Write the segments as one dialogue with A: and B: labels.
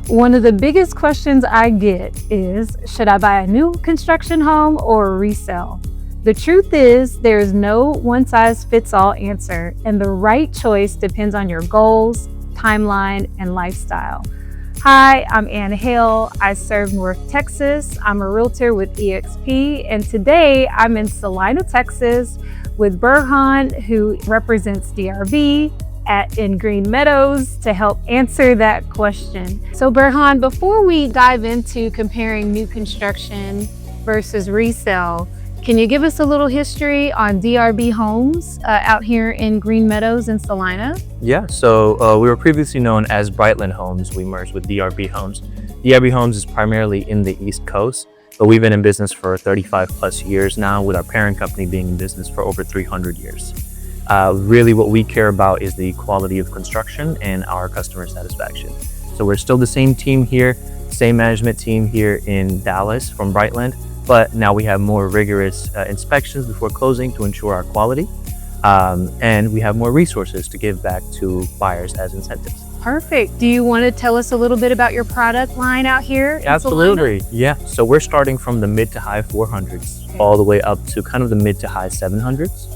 A: One of the biggest questions I get is, should I buy a new construction home or resell? The truth is, there is no one-size-fits-all answer, and the right choice depends on your goals, timeline, and lifestyle. Hi, I'm Ann Hale. I serve North Texas. I'm a realtor with eXp, and today I'm in Salina, Texas with Burhan, who represents DRB in Green Meadows to help answer that question. So Burhan, before we dive into comparing new construction versus resale, can you give us a little history on DRB Homes out here in Green Meadows in Salina?
B: Yeah, so we were previously known as Brightland Homes. We merged with DRB Homes. DRB Homes is primarily in the East Coast, but we've been in business for 35 plus years now, with our parent company being in business for over 300 years. Really what we care about is the quality of construction and our customer satisfaction. So we're still the same team here, same management team here in Dallas from Brightland, but now we have more rigorous inspections before closing to ensure our quality. And we have more resources to give back to buyers as incentives.
A: Perfect. Do you want to tell us a little bit about your product line out here?
B: Absolutely. Yeah. So we're starting from the mid to high 400s all the way up to kind of the mid to high 700s.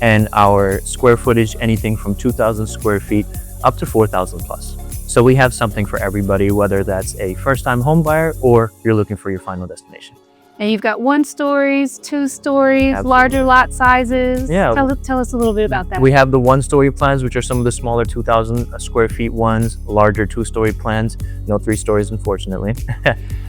B: And our square footage, anything from 2,000 square feet up to 4,000 plus. So we have something for everybody, whether that's a first-time home buyer or you're looking for your final destination.
A: And you've got 1 stories, 2 stories,
B: Absolutely.
A: Larger lot sizes.
B: Yeah.
A: Tell us a little bit about that.
B: We have the 1-story plans, which are some of the smaller 2,000 square feet ones, larger 2-story plans, no 3 stories, unfortunately.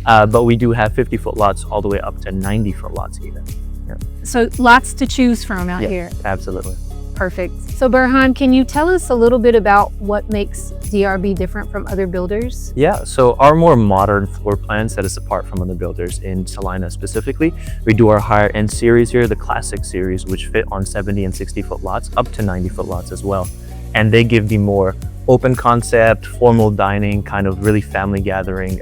B: But we do have 50-foot lots all the way up to 90-foot lots even. Yeah.
A: So lots to choose from out here.
B: Absolutely.
A: Perfect. So Burhan, can you tell us a little bit about what makes DRB different from other builders?
B: Yeah, so our more modern floor plan set us apart from other builders in Salina specifically. We do our higher end series here, the classic series, which fit on 70 and 60-foot lots, up to 90-foot lots as well. And they give the more open concept, formal dining, kind of really family gathering,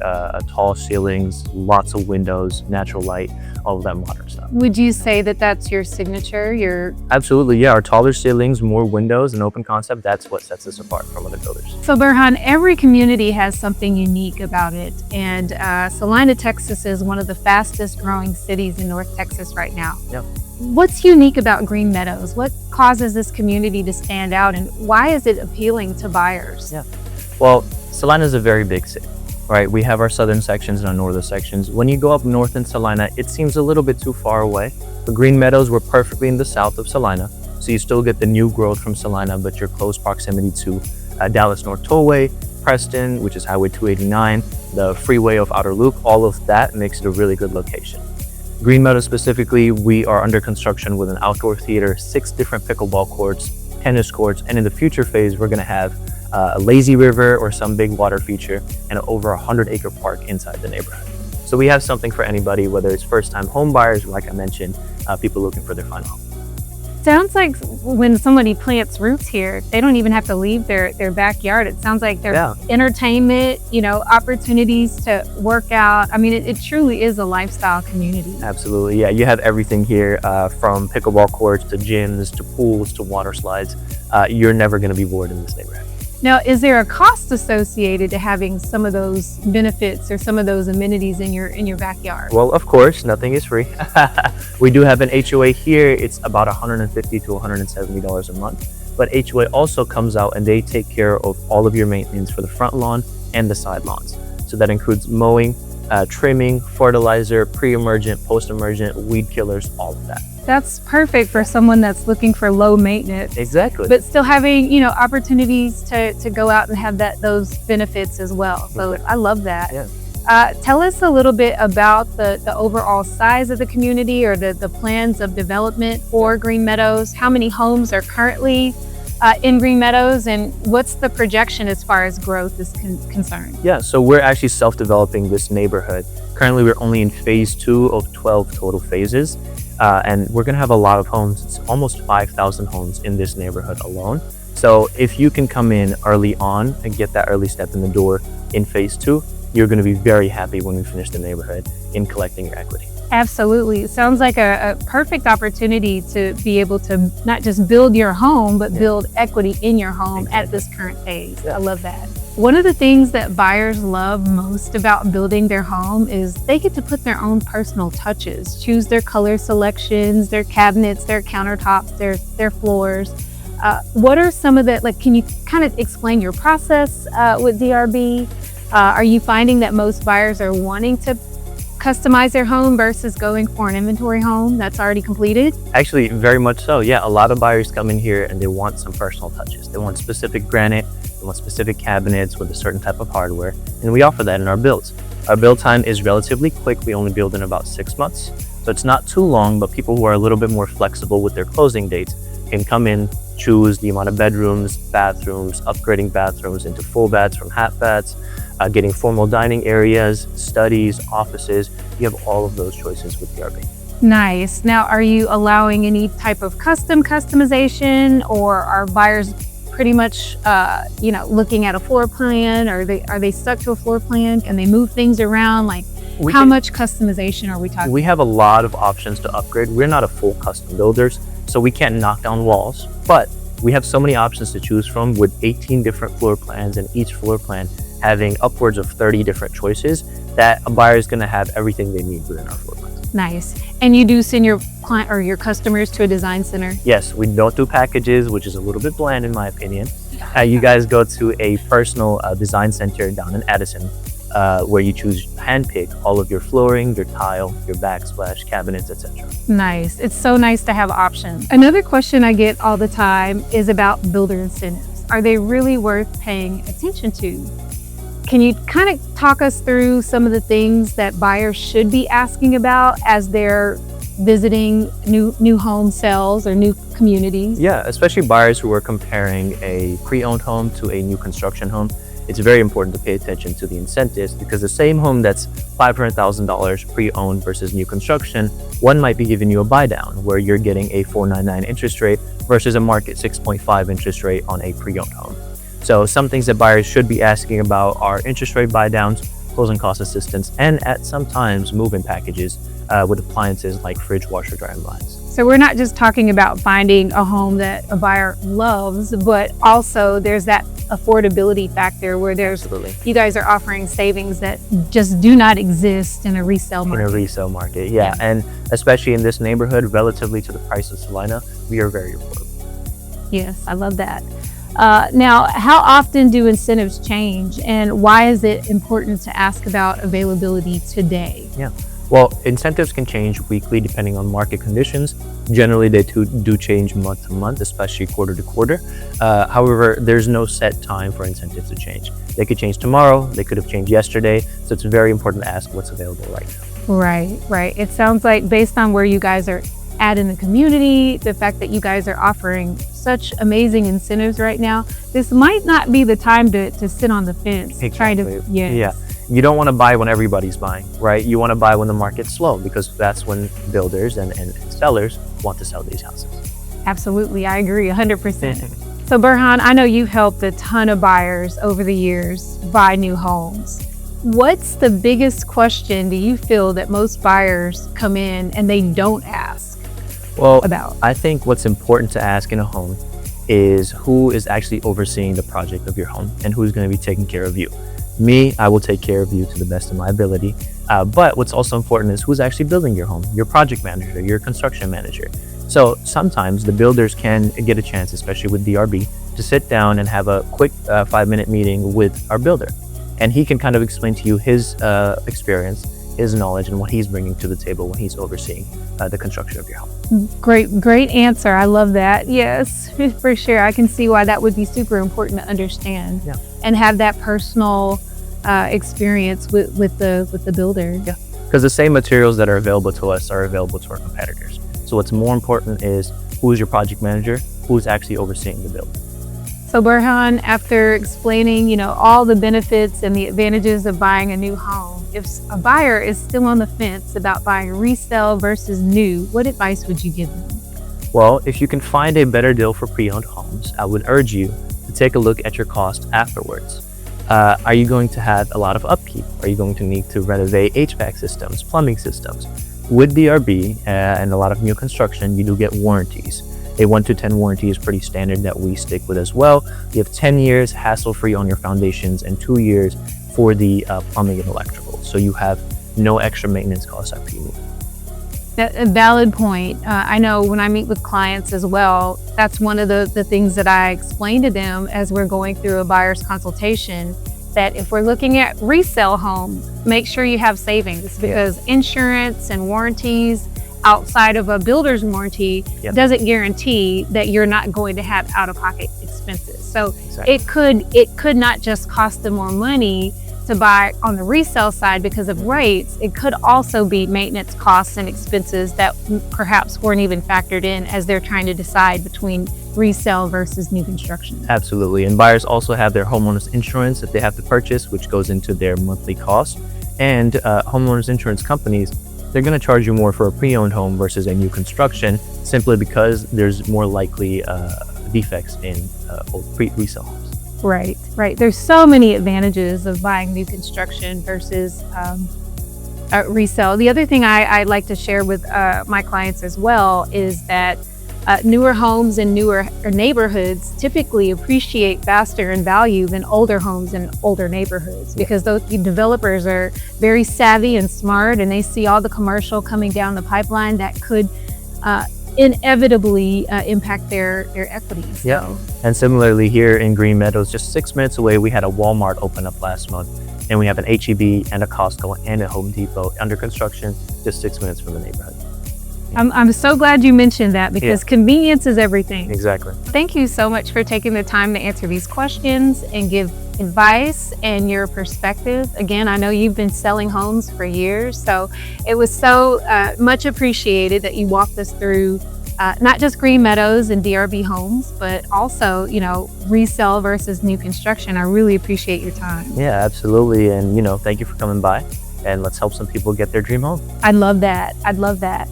B: tall ceilings, lots of windows, natural light, all of that modern stuff.
A: Would you say that that's your signature?
B: Absolutely, yeah. Our taller ceilings, more windows, and open concept, that's what sets us apart from other builders.
A: So Burhan, every community has something unique about it. And Salina, Texas is one of the fastest growing cities in North Texas right now.
B: Yep.
A: What's unique about Green Meadows? What causes this community to stand out, and why is it appealing to buyers?
B: Yeah, well, Salina is a very big city, right? We have our southern sections and our northern sections. When you go up north in Salina, it seems a little bit too far away. For Green Meadows, we're perfectly in the south of Salina, so you still get the new growth from Salina, but you're close proximity to Dallas North Tollway, Preston, which is Highway 289, the freeway of Outer Loop. All of that makes it a really good location. Green Meadows specifically, we are under construction with an outdoor theater, 6 different pickleball courts, tennis courts, and in the future phase, we're gonna have a lazy river or some big water feature and over 100-acre park inside the neighborhood. So we have something for anybody, whether it's first-time home buyers, like I mentioned, people looking for their final home.
A: Sounds like when somebody plants roots here, they don't even have to leave their backyard. It sounds like there's entertainment, opportunities to work out. I mean, it truly is a lifestyle community.
B: Absolutely, yeah. You have everything here, from pickleball courts to gyms to pools to water slides. You're never going to be bored in this neighborhood.
A: Now, is there a cost associated to having some of those benefits or some of those amenities in your backyard?
B: Well, of course, nothing is free. We do have an HOA here. It's about $150 to $170 a month. But HOA also comes out and they take care of all of your maintenance for the front lawn and the side lawns. So that includes mowing, trimming, fertilizer, pre-emergent, post-emergent, weed killers, all of that.
A: That's perfect for someone that's looking for low maintenance.
B: Exactly.
A: But still having, opportunities to go out and have those benefits as well. So exactly. I love that.
B: Yeah.
A: Tell us a little bit about the overall size of the community or the plans of development for Green Meadows. How many homes are currently in Green Meadows, and what's the projection as far as growth is concerned?
B: Yeah, so we're actually self-developing this neighborhood. Currently, we're only in phase 2 of 12 total phases. And we're gonna have a lot of homes. It's almost 5,000 homes in this neighborhood alone. So if you can come in early on and get that early step in the door in phase 2, you're gonna be very happy when we finish the neighborhood in collecting your equity.
A: Absolutely. It sounds like a perfect opportunity to be able to not just build your home, but build equity in your home at this current phase. I love that. One of the things that buyers love most about building their home is they get to put their own personal touches, choose their color selections, their cabinets, their countertops, their floors. What are some of the, like, can you kind of explain your process with DRB? Are you finding that most buyers are wanting to customize their home versus going for an inventory home that's already completed?
B: Actually, very much so. Yeah, a lot of buyers come in here and they want some personal touches. They want specific granite, they want specific cabinets with a certain type of hardware, and we offer that in our builds. Our build time is relatively quick. We only build in about 6 months. So it's not too long, but people who are a little bit more flexible with their closing dates can come in, choose the amount of bedrooms, bathrooms, upgrading bathrooms into full baths from half baths, getting formal dining areas, studies, offices. You have all of those choices with DRB.
A: Nice. Now, are you allowing any type of customization, or are buyers pretty much, looking at a floor plan? Or are they stuck to a floor plan? Can they move things around? Like, how much customization are we talking?
B: We have a lot of options to upgrade. We're not a full custom builders, so we can't knock down walls, but we have so many options to choose from with 18 different floor plans, and each floor plan having upwards of 30 different choices that a buyer is going to have everything they need within our floor plans.
A: Nice. And you do send your client or your customers to a design center?
B: Yes, we don't do packages, which is a little bit bland in my opinion. You guys go to a personal design center down in Addison, where you handpick all of your flooring, your tile, your backsplash, cabinets, etc.
A: Nice. It's so nice to have options. Another question I get all the time is about builder incentives. Are they really worth paying attention to? Can you kind of talk us through some of the things that buyers should be asking about as they're visiting new home sales or new communities?
B: Yeah, especially buyers who are comparing a pre-owned home to a new construction home. It's very important to pay attention to the incentives, because the same home that's $500,000 pre-owned versus new construction, one might be giving you a buy down where you're getting a 4.99 interest rate versus a market 6.5 interest rate on a pre-owned home. So some things that buyers should be asking about are interest rate buy downs, closing cost assistance, and at some times move-in packages with appliances like fridge, washer, dryer, and blinds.
A: So we're not just talking about finding a home that a buyer loves, but also there's that affordability factor where
B: Absolutely.
A: You guys are offering savings that just do not exist in a resale market.
B: In a resale market, yeah. And especially in this neighborhood, relatively to the price of Salina, we are very affordable.
A: Yes, I love that. Now, how often do incentives change, and why is it important to ask about availability today?
B: Yeah. Well, incentives can change weekly depending on market conditions. Generally, they do change month to month, especially quarter to quarter. However, there's no set time for incentives to change. They could change tomorrow, they could have changed yesterday, so it's very important to ask what's available right now.
A: Right. It sounds like based on where you guys are at in the community, the fact that you guys are offering such amazing incentives right now, this might not be the time to sit on the fence.
B: Exactly. Yeah. You don't want to buy when everybody's buying, right? You want to buy when the market's slow, because that's when builders and sellers want to sell these houses.
A: Absolutely, I agree 100%. So Burhan, I know you've helped a ton of buyers over the years buy new homes. What's the biggest question do you feel that most buyers come in and they don't ask about?
B: I think what's important to ask in a home is who is actually overseeing the project of your home and who's going to be taking care of you. Me, I will take care of you to the best of my ability. But what's also important is who's actually building your home, your project manager, your construction manager. So sometimes the builders can get a chance, especially with DRB, to sit down and have a quick 5-minute meeting with our builder. And he can kind of explain to you his experience, his knowledge, and what he's bringing to the table when he's overseeing the construction of your home.
A: Great answer. I love that. Yes, for sure. I can see why that would be super important to understand.
B: Yeah.
A: And have that personal experience with the builder.
B: Yeah, because the same materials that are available to us are available to our competitors. So what's more important is who's your project manager, who's actually overseeing the build.
A: So Burhan, after explaining, all the benefits and the advantages of buying a new home, if a buyer is still on the fence about buying resale versus new, what advice would you give them?
B: Well, if you can find a better deal for pre-owned homes, I would urge you to take a look at your cost afterwards. Are you going to have a lot of upkeep? Are you going to need to renovate HVAC systems, plumbing systems? With DRB and a lot of new construction, you do get warranties. A 1 to 10 warranty is pretty standard that we stick with as well. You have 10 years hassle-free on your foundations and 2 years for the plumbing and electrical. So you have no extra maintenance costs after you move.
A: That's a valid point. I know when I meet with clients as well, that's one of the things that I explain to them as we're going through a buyer's consultation, that if we're looking at resale homes, make sure you have savings, because insurance and warranties outside of a builder's warranty doesn't guarantee that you're not going to have out-of-pocket expenses. So it could not just cost them more money to buy on the resale side because of rates. It could also be maintenance costs and expenses that perhaps weren't even factored in as they're trying to decide between resale versus new construction.
B: Absolutely. And buyers also have their homeowners insurance that they have to purchase, which goes into their monthly cost. And homeowners insurance companies, they're going to charge you more for a pre-owned home versus a new construction, simply because there's more likely defects in resale homes.
A: Right. There's so many advantages of buying new construction versus resale. The other thing I like to share with my clients as well is that newer homes and newer neighborhoods typically appreciate faster in value than older homes in older neighborhoods, because those developers are very savvy and smart, and they see all the commercial coming down the pipeline that could inevitably impact their equities. So.
B: And similarly here in Green Meadows, just 6 minutes away, we had a Walmart open up last month, and we have an H-E-B and a Costco and a Home Depot under construction just 6 minutes from the neighborhood.
A: I'm so glad you mentioned that, because convenience is everything.
B: Exactly.
A: Thank you so much for taking the time to answer these questions and give advice and your perspective. Again, I know you've been selling homes for years, so it was so much appreciated that you walked us through not just Green Meadows and DRB homes, but also, resale versus new construction. I really appreciate your time.
B: Yeah, absolutely. And, thank you for coming by, and let's help some people get their dream home.
A: I'd love that.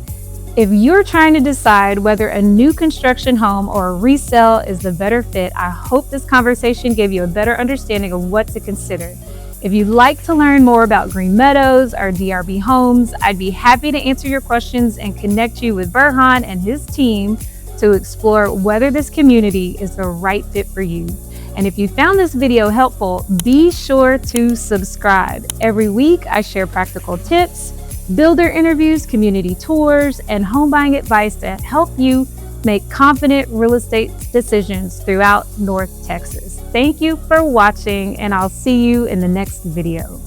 A: If you're trying to decide whether a new construction home or a resale is the better fit, I hope this conversation gave you a better understanding of what to consider. If you'd like to learn more about Green Meadows or DRB homes, I'd be happy to answer your questions and connect you with Burhan and his team to explore whether this community is the right fit for you. And if you found this video helpful, be sure to subscribe. Every week, I share practical tips, builder interviews, community tours, and home buying advice to help you make confident real estate decisions throughout North Texas. Thank you for watching, and I'll see you in the next video.